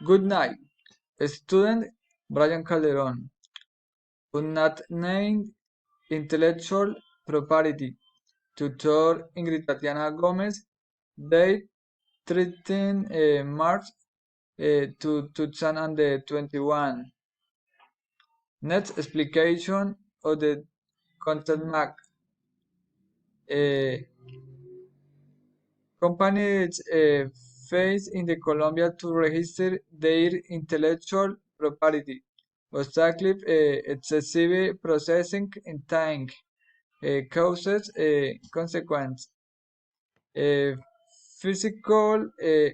Good night, student Brian Calderon. Unnamed intellectual property. Tutor Ingrid Tatiana Gomez. Date 13 March 2021. Next explication of the content map. Uh, Companies face in the Colombia to register their intellectual property. Obstacle excessive processing in time causes consequence. Uh, Physical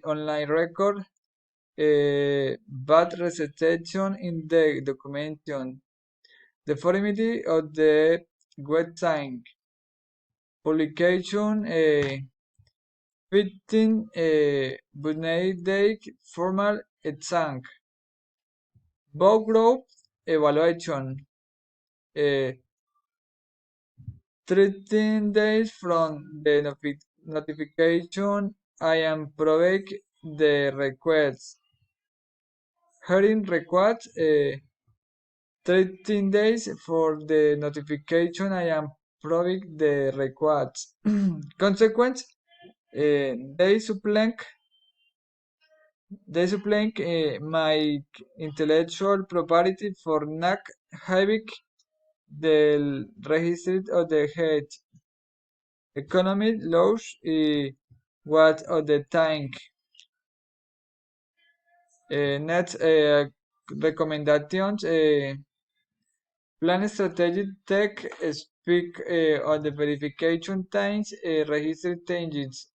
online record, bad reception in the documentation, deformity of the website, publication fitting Buneidaik formal exam, Bog evaluation, uh, 13 days from the notification I am provide the request. Hearing request 13 days for the notification I am provide the request. Consequence they supplant my intellectual property for not having the register of the head economic laws what of the tank. Next recommendations. Plan strategic tech speak on the verification times register changes.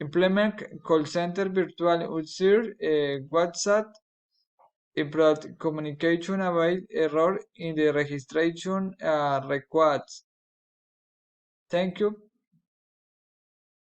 Implement call center virtual user WhatsApp improve communication avoid error in the registration requests. Thank you.